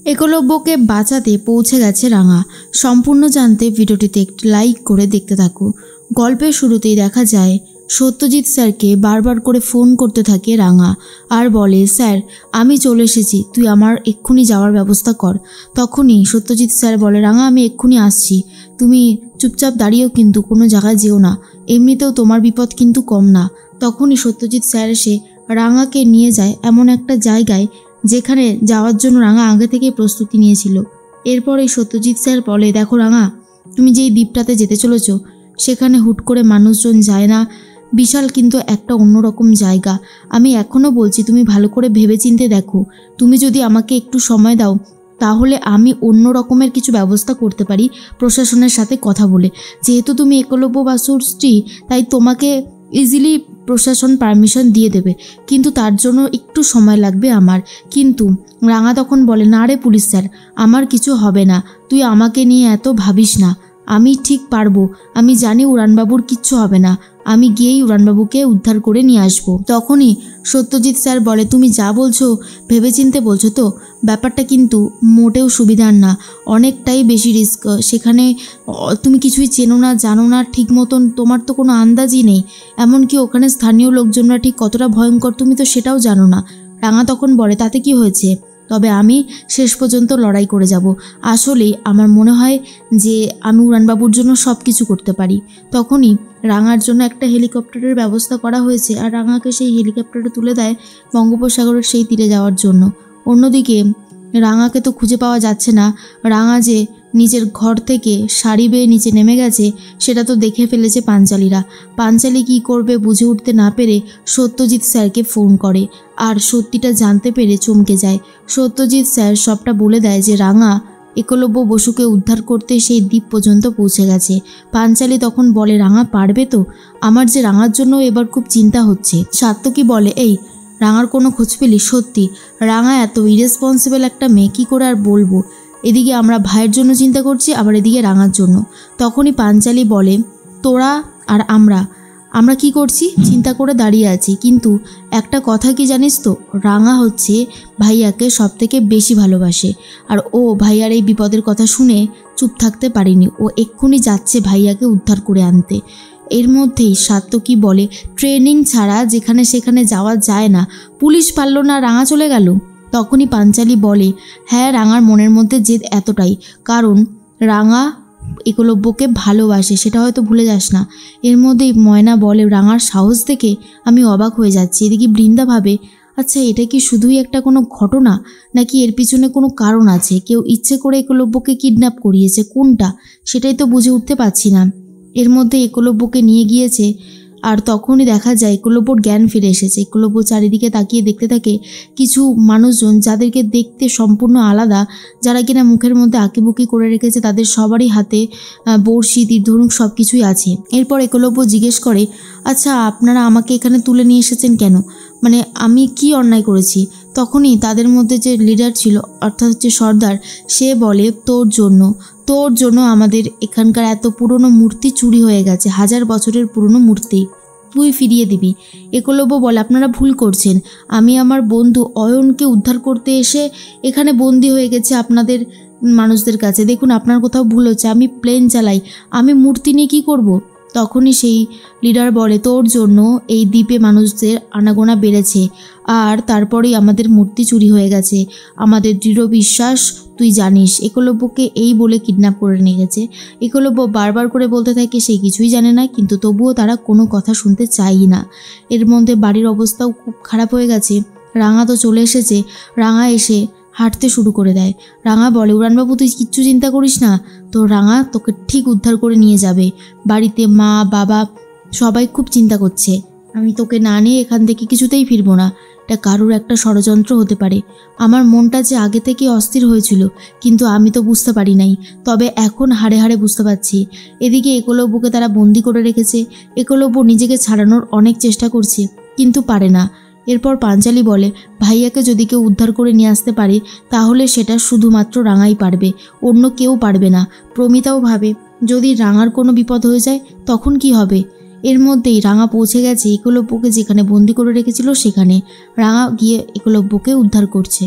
একলব্যকে বাঁচাতে পৌঁছে গেছে রাঙা। সম্পূর্ণ জানতে ভিডিওটিতে একটি লাইক করে দেখতে থাকো। গল্পের শুরুতেই দেখা যায় সত্যজিৎ স্যারকে বারবার করে ফোন করতে থাকে রাঙা আর বলে, স্যার আমি চলে এসেছি, তুই আমার এক্ষুনি যাওয়ার ব্যবস্থা কর। তখনই সত্যজিৎ স্যার বলে, রাঙা আমি এক্ষুনি আসছি, তুমি চুপচাপ দাঁড়িয়েও কিন্তু কোনো জায়গায় যেও না, এমনিতেও তোমার বিপদ কিন্তু কম না। তখনই সত্যজিৎ স্যার এসে রাঙাকে নিয়ে যায় এমন একটা জায়গায় যেখানে যাওয়ার জন্য রাঙা আগে থেকেই প্রস্তুতি নিয়েছিল। এরপরে সত্যজিৎ স্যার বলে, দেখো রাঙা, তুমি যেই দ্বীপটাতে যেতে চলেছ সেখানে হুট করে মানুষজন যায় না, বিশাল কিন্তু একটা অন্যরকম জায়গা। আমি এখনও বলছি তুমি ভালো করে ভেবেচিন্তে দেখো, তুমি যদি আমাকে একটু সময় দাও তাহলে আমি অন্য রকমের কিছু ব্যবস্থা করতে পারি প্রশাসনের সাথে কথা বলে। যেহেতু তুমি একলব্য বাসুর স্ত্রী, তাই তোমাকে ইজিলি প্রশাসন পারমিশন দিয়ে দেবে, কিন্তু তার জন্য একটু সময় লাগবে আমার। কিন্তু রাঙা তখন বলে, না রে পুলিশ স্যার, আমার কিছু হবে না, তুই আমাকে নিয়ে এত ভাবিস না, আমি ঠিক পারবো, আমি জানি উড়ানবাবুর কিচ্ছু হবে না, আমি গিয়েই উড়ানবাবুকে উদ্ধার করে নিয়ে আসবো। তখনই সত্যজিৎ স্যার বলে, তুমি যা বলছো ভেবেচিন্তে বলছো তো? ব্যাপারটা কিন্তু মোটেও সুবিধার না, অনেকটাই বেশি রিস্ক। সেখানে তুমি কিছুই চেনো না, জানো না ঠিক মতন, তোমার তো কোনো আন্দাজই নেই, এমনকি ওখানে স্থানীয় লোকজনরা ঠিক কতটা ভয়ঙ্কর তুমি তো সেটাও জানো না। রাঙা তখন বলে, তাতে কি হয়েছে, তবে আমি শেষ পর্যন্ত লড়াই করে যাব। আসলেই আমার মনে হয় যে আমি উড়ানবাবুর জন্য সব কিছু করতে পারি। তখনই রাঙার জন্য একটা হেলিকপ্টারের ব্যবস্থা করা হয়েছে আর রাঙাকে সেই হেলিকপ্টারে তুলে দেয় বঙ্গোপসাগরের সেই তীরে যাওয়ার জন্য। অন্যদিকে রাঙাকে তো খুঁজে পাওয়া যাচ্ছে না। রাঙা যে নিজের ঘর থেকে শাড়ি বেয়ে নিচে নেমে গেছে সেটা তো দেখে ফেলেছে পাঞ্চালীরা। পাঞ্চালী কী করবে বুঝে উঠতে না পেরে সত্যজিৎ স্যারকে ফোন করে আর সত্যিটা জানতে পেরে চমকে যায়। সত্যজিৎ স্যার সবটা বলে দেয় যে রাঙা একলব্য বসুকে উদ্ধার করতে সেই দ্বীপ পর্যন্ত পৌঁছে গেছে। পাঞ্চালী তখন বলে, রাঙা পারবে তো? আমার যে রাঙার জন্য এবার খুব চিন্তা হচ্ছে। সাত্তকী বলে, এই রাঙার কোনো খোঁজ পেলি? সত্যি রাঙা এত ইরেসপন্সিবল একটা মেয়ে, কী করে আর বলবো। এদিকে আমরা ভাইয়ের জন্য চিন্তা করছি, আবার এদিকে রাঙার জন্য। তখনই পাঞ্চালী বলে, তোরা আর আমরা কি করছি? চিন্তা করে দাঁড়িয়ে আছি, কিন্তু একটা কথা কি জানিস তো, রাঙা হচ্ছে ভাইয়াকে সব থেকে বেশি ভালোবাসে, আর ও ভাইয়ার এই বিপদের কথা শুনে চুপ থাকতে পারেনি, ও এক্ষুনি যাচ্ছে ভাইয়াকে উদ্ধার করে আনতে। এর মধ্যেই সাত্তকী বলে, ট্রেনিং ছাড়া যেখানে সেখানে যাওয়া যায় না, পুলিশ পারল না, রাঙা চলে গেল। তখনই পাঞ্চালী বলে, হ্যাঁ রাঙার মনের মধ্যে জেদ এতটাই, কারণ রাঙা একলব্যকে ভালোবাসে, সেটা হয়তো ভুলে যাস না। এর মধ্যেই ময়না বলে, রাঙার সাহস দেখে আমি অবাক হয়ে যাচ্ছি। এদিকে বৃন্দা ভাবে, আচ্ছা এটা কি শুধুই একটা কোনো ঘটনা, নাকি এর পিছনে কোনো কারণ আছে, কেউ ইচ্ছে করে একলব্যকে কিডন্যাপ করিয়েছে, কোনটা সেটাই তো বুঝে উঠতে পারছি না। এর মধ্যে একলব্যকে নিয়ে গিয়েছে আর তখনই দেখা যায় একলব্যর জ্ঞান ফিরে এসেছে। একলব্য চারিদিকে তাকিয়ে দেখতে থাকে কিছু মানুষজন যাদেরকে দেখতে সম্পূর্ণ আলাদা, যারা কিনা মুখের মধ্যে আঁকিবুকি করে রেখেছে, তাদের সবারই হাতে বড়শি, তীর ধনুক সব কিছুই আছে। এরপর একলব্য জিজ্ঞেস করে, আচ্ছা আপনারা আমাকে এখানে তুলে নিয়ে এসেছেন কেন, মানে আমি কি অন্যায় করেছি? তখনই তাদের মধ্যে যে লিডার ছিল, অর্থাৎ হচ্ছে সর্দার, সে বলে, তোর জন্য আমাদের এখানকার এত পুরনো মূর্তি চুরি হয়ে গেছে, 1000 বছরের পুরনো মূর্তি তুই ফিরিয়ে দিবি। একলব্য বলে, আপনারা ভুল করছেন, আমি আমার বন্ধু অয়নকে উদ্ধার করতে এসে এখানে বন্দি হয়ে গেছে আপনাদের মানুষদের কাছে। দেখুন আপনার কোথাও ভুল হচ্ছে, আমি প্লেন চালাই, আমি মূর্তি নিয়ে কী করব? তখনই সেই লিডার বলে, তোর জন্য এই দ্বীপে মানুষদের আনাগোনা বেড়েছে, আর তারপরেই আমাদের মূর্তি চুরি হয়ে গেছে, আমাদের দৃঢ় বিশ্বাস তুই জানিস। একলব্যকে এই বলে কিডন্যাপ করে নিয়ে গেছে। একলব্য বারবার করে বলতে থাকে সে কিছুই জানে না, কিন্তু তবুও তারা কোনো কথা শুনতে চাই না। এর মধ্যে বাড়ির অবস্থাও খুব খারাপ হয়ে গেছে। রাঙা তো চলে এসেছে। রাঙা এসে হাঁটতে শুরু করে দেয়। রাঙা বলে, উড়ানবাবু তুই কিচ্ছু চিন্তা করিস না, তো রাঙা তোকে ঠিক উদ্ধার করে নিয়ে যাবে। বাড়িতে মা বাবা সবাই খুব চিন্তা করছে, আমি তোকে না নিয়ে এখান থেকে কিছুতেই ফিরবো না, এটা কারুর একটা ষড়যন্ত্র হতে পারে। আমার মনটা যে আগে থেকে অস্থির হয়েছিল, কিন্তু আমি তো বুঝতে পারি নাই, তবে এখন হাড়ে হাড়ে বুঝতে পারছি। এদিকে একলব্যকে তারা বন্দি করে রেখেছে। একলব্য নিজেকে ছাড়ানোর অনেক চেষ্টা করছে, কিন্তু পারে না। এরপর পাঞ্চালী বলে, ভাইয়াকে যদি কেউ উদ্ধার করে নিয়ে আসতে পারে তাহলে সেটা শুধুমাত্র রাঙাই পারবে, অন্য কেউ পারবে না। প্রমিতাও ভাবে, যদি রাঙার কোনো বিপদ হয়ে যায় তখন কি হবে? এর মধ্যেই রাঙা পৌঁছে গেছে একলব্যকে যেখানে বন্দি করে রেখেছিল সেখানে। রাঙা গিয়ে একলব্যকে উদ্ধার করছে।